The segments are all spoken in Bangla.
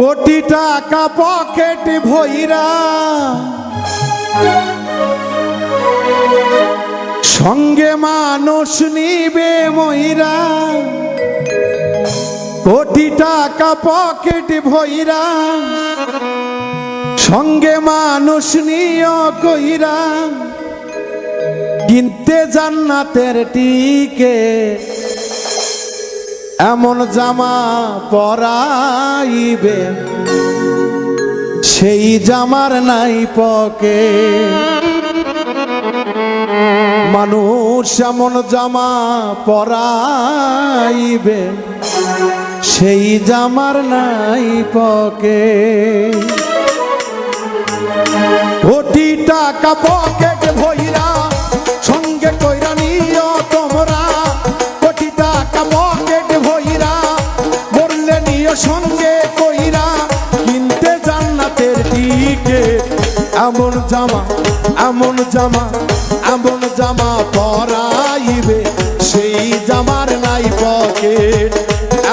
কোটি টাকা পকেট ভইরা সঙ্গে মানুষ নিবে মইরা, কোটি টাকা পকেট ভইরা সঙ্গে মানুষ নিয় কইরা, কিনতে জান্নাতের টিকেট এমন জামা পরাইবে সেই জামার নাই পকেট। মানুষ এমন জামা পরাইবে সেই জামার নাই পকেট। কোটি টাকা পকেট ভইরা সঙ্গে কইরা নিও তোমরা, কোটি টাকা পকেট ভইরা মরলে নিও সঙ্গে কইরা, কিনতে জান্নাতের টিকেট এমন জামা এমন জামা এমন জামা পরাইবে সেই জামার নাই পকেট।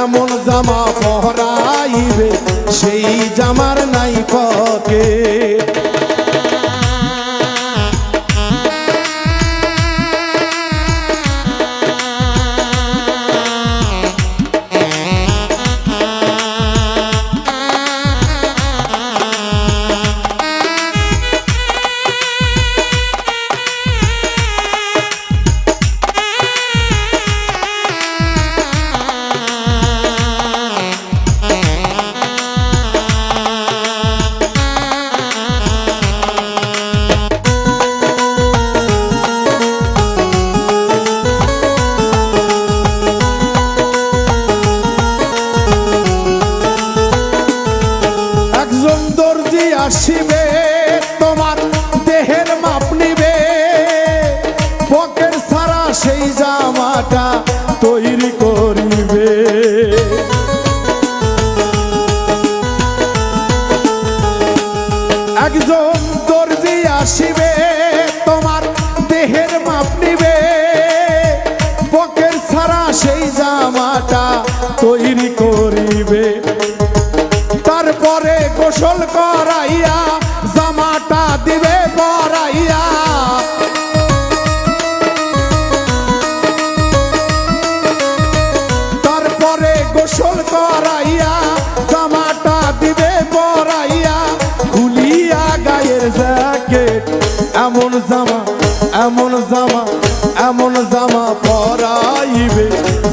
এমন জামা পরাইবে সেই জামার নাই পকেট। আসিবে তোমার দেহের মাপ নিবে, পকেট ছাড়া সেই জামাটা তৈরি করিবে। একজন দর্জি আসিবে তোমার দেহের মাপ নিবে, পকেট ছাড়া সেই জামাটা তৈরি করিবে। তারপরে গোসল করাইয়া জামাটা দিবে পরাইয়া, তারপরে গোসল করাইয়া জামাটা দিবে পরাইয়া, খুলিয়া গায়ের জ্যাকেট এমন জামা এমন জামা এমন জামা পরাইবে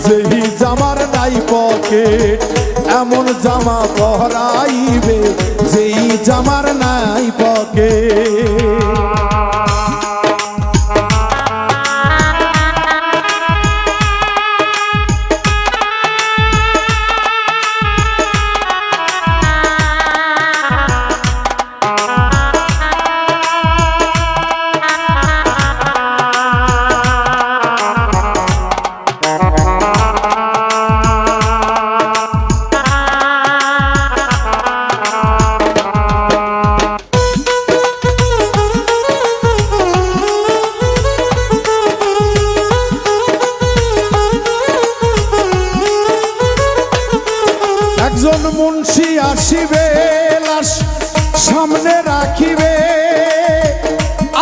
যেই জামার নাই পকেট। এমন জামা পরাইবে যেই জামার নাই পকেট। একজন মুন্সি আসিবে লাশ সামনে রাখিবে,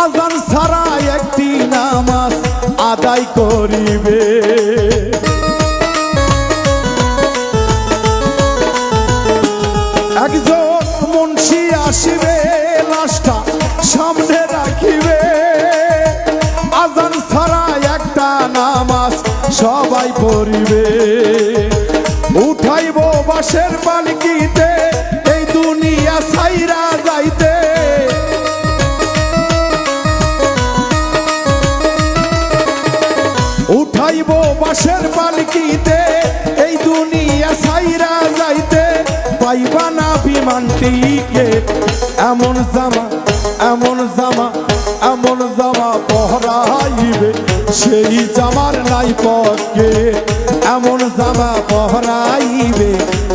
আজান ছাড়া একটি নামাজ আদায় করিবে। একজন মুন্সি আসিবে লাশটা সামনে রাখিবে, আজান ছাড়া একটা নামাজ সবাই পড়িবে। উঠাইব বাঁশের পালকিতে এই দুনিয়া ছাইরা যাইতে, উঠাইব বাঁশের পালকিতে এই দুনিয়া ছাইরা যাইতে, পাইবা না বিমান টিকেট এমন জামা এমন জামা এমন জামা পরাইবে সেই জামার নাই পকেট। এমন জামা পরাইবে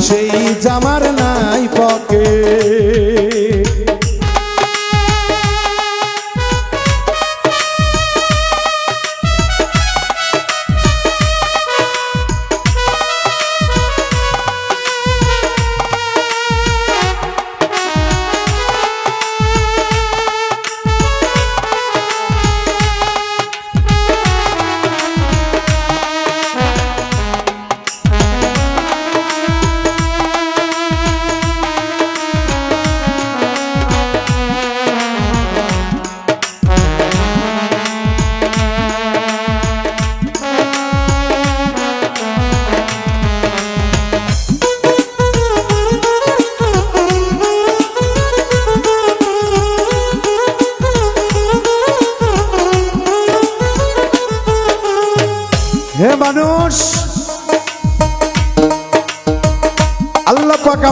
সেই জামার নাই পকেট।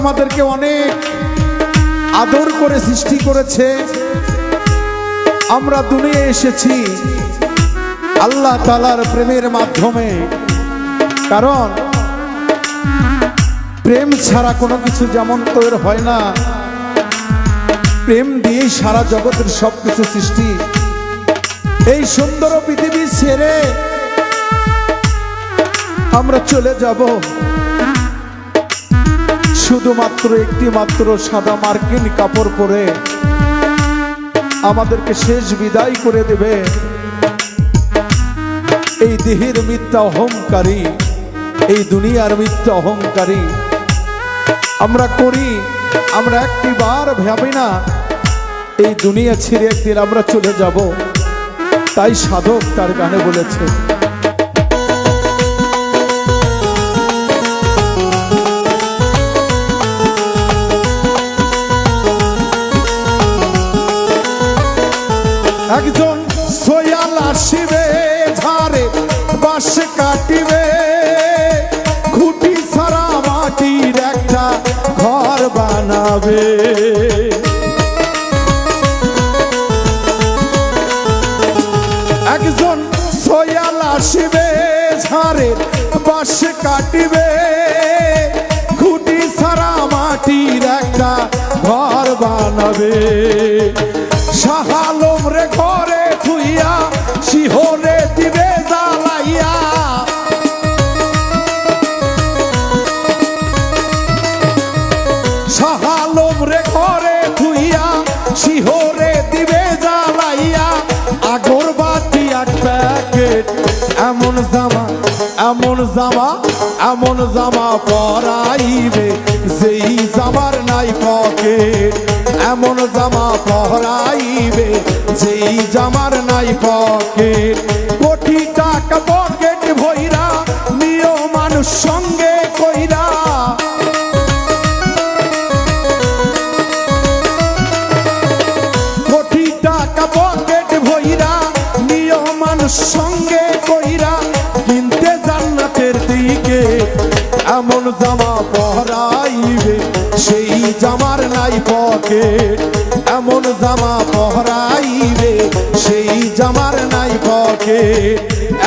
আমাদেরকে অনেক আদর করে সৃষ্টি করেছে। আমরা দুনিয়ায় এসেছি আল্লাহ তাআলার প্রেমের মাধ্যমে, কারণ প্রেম ছাড়া কোনো কিছু যেমন তৈরি হয় না, প্রেম দিয়েই সারা জগতের সবকিছু সৃষ্টি। এই সুন্দর পৃথিবী ছেড়ে আমরা চলে যাব, শুধুমাত্র একটি মাত্র সাদা মার্কিন কাপড় পরে আমাদেরকে শেষ বিদায় করে দেবে এই দেহের মিথ্যা অহংকারী, এই দুনিয়ার মিথ্যা অহংকারী আমরা করি। আমরা একটি বার ভাবি না এই দুনিয়া ছেড়ে একদিন আমরা চলে যাব। তাই সাধক তার গানে বলেছে, একজন সোয়াল আসিবে ঝাড়ে বাঁশ কাটিবে, খুঁটি ছাড়া মাটির একটা ঘর বানাবে। একজন সোয়াল আসিবে ঝাড়ে বাঁশ কাটিবে, খুঁটি ছাড়া মাটির একটা ঘর বানাবে। শাহ আলম রে ঘরে থুইয়া শিহরে দিবে জ্বালাইয়া, শাহ আলম রে ঘরে থুইয়া শিহরে দিবে জ্বালাইয়া। আগরবাতি এক প্যাকেট, এমন জামা এমন জামা এমন জামা পরাইবে যেই জামার নাই পকেট, এমন জামা পরাইবে যেই জামার নাই পকেট। কোটি টাকা পকেট ভইরা নিও মানুষ সঙ্গে কইরা, কোটি টাকা পকেট ভইরা নিও মানুষ সঙ্গে কইরা, কিনতে জান্নাতের দিকে এমন জামা পরাইবে সেই জামার নাই পকেট, এমন জামা পরাইবে সেই জামার নাই পকেট,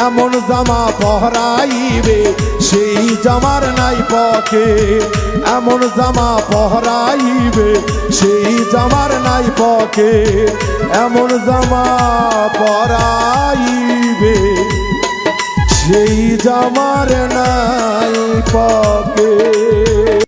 এমন জামা পরাইবে সেই জামার নাই পকেট, এমন জামা পরাইবে সেই জামার নাই পকেট, এমন জামা পরাইবে সেই জামার নাই পকেট।